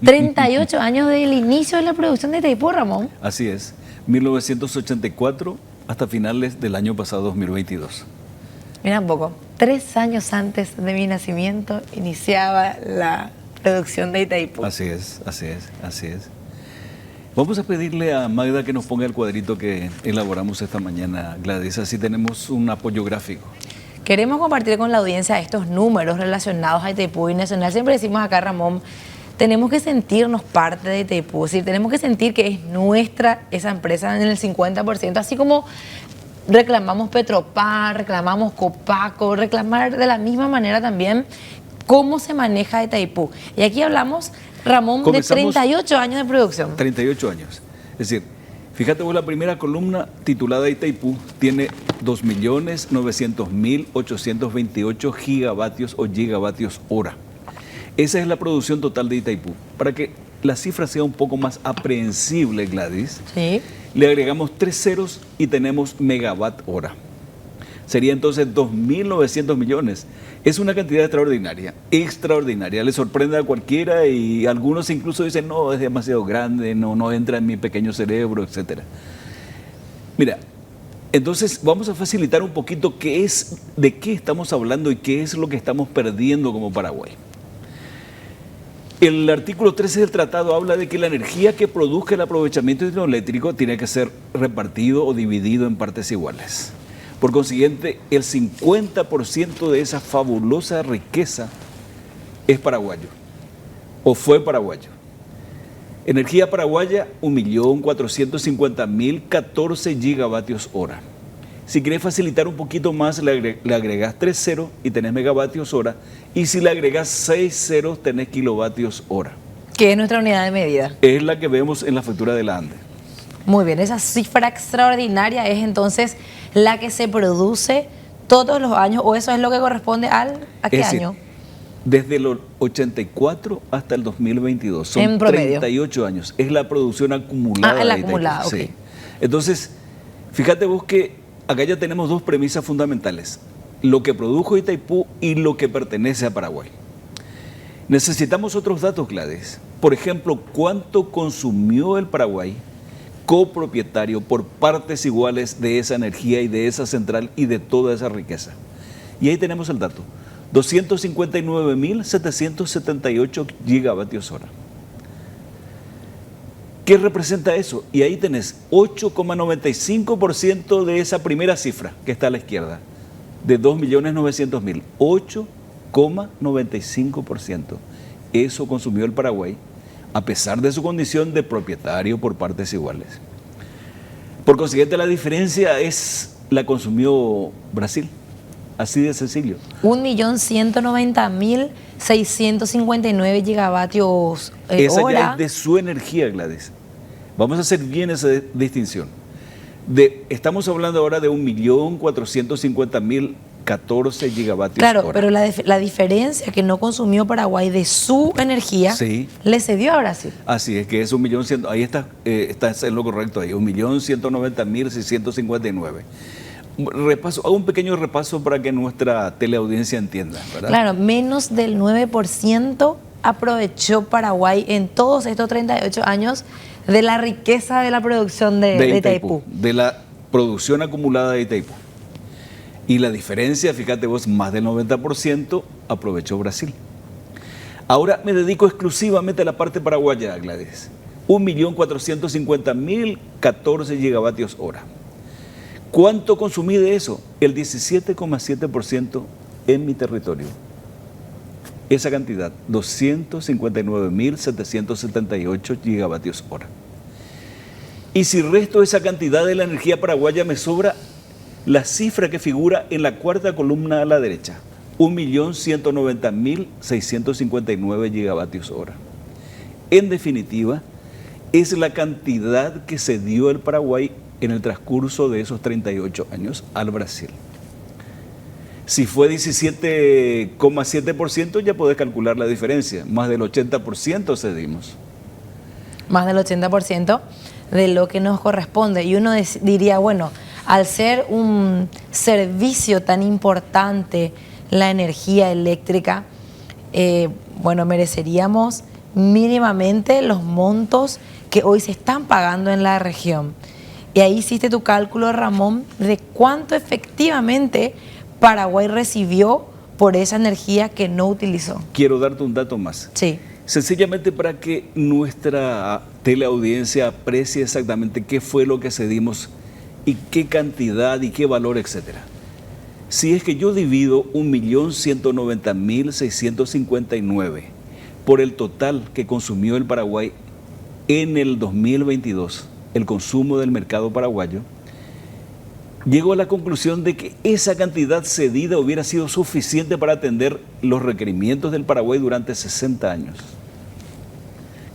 38 años del inicio de la producción de Itaipú, Ramón. Así es, 1984 hasta finales del año pasado, 2022. Mira un poco, 3 años antes de mi nacimiento iniciaba la producción de Itaipú. Así es, así es, así es. Vamos a pedirle a Magda que nos ponga el cuadrito que elaboramos esta mañana, Gladys, así tenemos un apoyo gráfico. Queremos compartir con la audiencia estos números relacionados a Itaipú y Nacional. Siempre decimos acá, Ramón, tenemos que sentirnos parte de Itaipú, es decir, tenemos que sentir que es nuestra esa empresa en el 50%, así como reclamamos Petropar, reclamamos Copaco, reclamar de la misma manera también cómo se maneja Itaipú. Y aquí hablamos, Ramón, de 38 años de producción. 38 años. Es decir, fíjate vos, la primera columna titulada Itaipú tiene 2.900.828 gigavatios o gigavatios hora. Esa es la producción total de Itaipú. Para que la cifra sea un poco más aprehensible, Gladys, sí, le agregamos 3 ceros y tenemos megawatt hora. Sería entonces 2.900 millones. Es una cantidad extraordinaria, extraordinaria. Le sorprende a cualquiera y algunos incluso dicen, no, es demasiado grande, no entra en mi pequeño cerebro, etc. Mira, entonces vamos a facilitar un poquito de qué estamos hablando y qué es lo que estamos perdiendo como Paraguay. El artículo 13 del tratado habla de que la energía que produzca el aprovechamiento hidroeléctrico tiene que ser repartido o dividido en partes iguales. Por consiguiente, el 50% de esa fabulosa riqueza es paraguayo, o fue paraguayo. Energía paraguaya, 1.450.014 gigavatios hora. Si querés facilitar un poquito más, le agregás 3 ceros y tenés megavatios hora. Y si le agregás 6 ceros, tenés kilovatios hora. ¿Qué es nuestra unidad de medida? Es la que vemos en la factura de la ANDE. Muy bien, esa cifra extraordinaria es entonces la que se produce todos los años, o eso es lo que corresponde ¿a qué año? Desde los 84 hasta el 2022, son en promedio 38 años, es la producción acumulada. El acumulado, sí. Ok. Entonces, fíjate vos que acá ya tenemos dos premisas fundamentales, lo que produjo Itaipú y lo que pertenece a Paraguay. Necesitamos otros datos, Gladys. Por ejemplo, ¿cuánto consumió el Paraguay copropietario por partes iguales de esa energía y de esa central y de toda esa riqueza? Y ahí tenemos el dato, 259.778 gigavatios hora. ¿Qué representa eso? Y ahí tenés 8,95% de esa primera cifra que está a la izquierda, de 2.900.000, 8,95%. Eso consumió el Paraguay, a pesar de su condición de propietario por partes iguales. Por consiguiente, la diferencia la consumió Brasil, así de sencillo. 1.190.659 gigavatios esa hora. ya es de su energía, Gladys. Vamos a hacer bien esa distinción. Estamos hablando ahora de 1.450.014 gigavatios claro, hora. Pero la diferencia que no consumió Paraguay de su energía, sí, le cedió a Brasil. Así es, que es 1.100.000, ahí está en lo correcto ahí, 1.190.659. Hago un pequeño repaso para que nuestra teleaudiencia entienda, ¿verdad? Claro, menos del 9% aprovechó Paraguay en todos estos 38 años de la riqueza de la producción de Itaipú. De la producción acumulada de Itaipú. Y la diferencia, fíjate vos, más del 90% aprovechó Brasil. Ahora me dedico exclusivamente a la parte paraguaya, Gladys. 1.450.014 gigavatios hora. ¿Cuánto consumí de eso? El 17,7% en mi territorio. Esa cantidad, 259.778 gigavatios hora. Y si resto esa cantidad de la energía paraguaya, me sobra la cifra que figura en la cuarta columna a la derecha, 1.190.659 gigavatios hora. En definitiva, es la cantidad que se dio el Paraguay en el transcurso de esos 38 años al Brasil. Si fue 17,7%, ya podés calcular la diferencia. Más del 80% cedimos. Más del 80% de lo que nos corresponde. Y uno diría, bueno, al ser un servicio tan importante la energía eléctrica, bueno, mereceríamos mínimamente los montos que hoy se están pagando en la región. Y ahí hiciste tu cálculo, Ramón, de cuánto efectivamente Paraguay recibió por esa energía que no utilizó. Quiero darte un dato más. Sí. Sencillamente para que nuestra teleaudiencia aprecie exactamente qué fue lo que cedimos y qué cantidad y qué valor, etcétera. Si es que yo divido 1.190.659 por el total que consumió el Paraguay en el 2022, el consumo del mercado paraguayo, llego a la conclusión de que esa cantidad cedida hubiera sido suficiente para atender los requerimientos del Paraguay durante 60 años.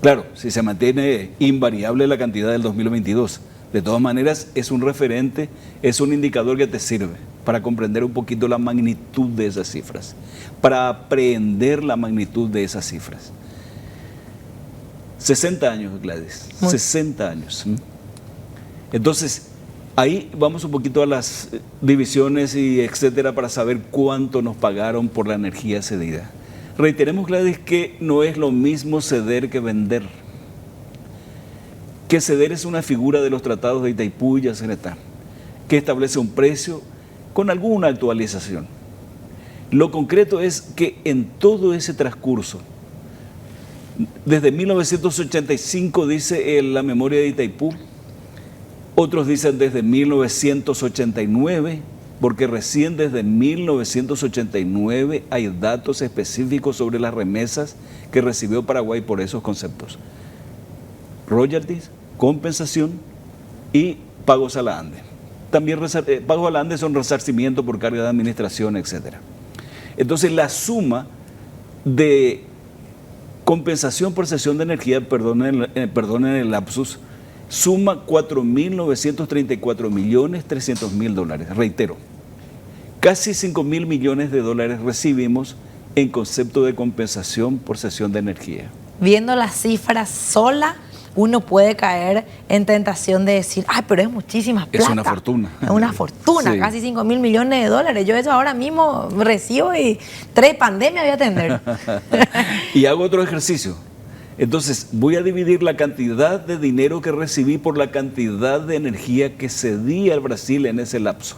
Claro, si se mantiene invariable la cantidad del 2022, de todas maneras es un referente, es un indicador que te sirve para comprender un poquito la magnitud de esas cifras, para aprehender la magnitud de esas cifras. 60 años, Gladys, 60 años. Entonces, ahí vamos un poquito a las divisiones y etcétera para saber cuánto nos pagaron por la energía cedida. Reiteremos, Gladys, que no es lo mismo ceder que vender. Que ceder es una figura de los tratados de Itaipú y Yacyretá, que establece un precio con alguna actualización. Lo concreto es que en todo ese transcurso, desde 1985 dice la memoria de Itaipú, otros dicen desde 1989, porque recién desde 1989 hay datos específicos sobre las remesas que recibió Paraguay por esos conceptos. Royalties, compensación y pagos a la ANDE. También pagos a la ANDE son resarcimiento por carga de administración, etc. Entonces la suma de compensación por cesión de energía, perdonen el lapsus, suma 4.934.300.000 dólares. Reitero, casi 5.000 millones de dólares recibimos en concepto de compensación por cesión de energía. Viendo las cifras sola, uno puede caer en tentación de decir, ay, pero es muchísima plata. Es una fortuna. Es una fortuna, sí. Casi 5.000 millones de dólares. Yo eso ahora mismo recibo y 3 pandemias voy a atender. Y hago otro ejercicio. Entonces, voy a dividir la cantidad de dinero que recibí por la cantidad de energía que cedí al Brasil en ese lapso.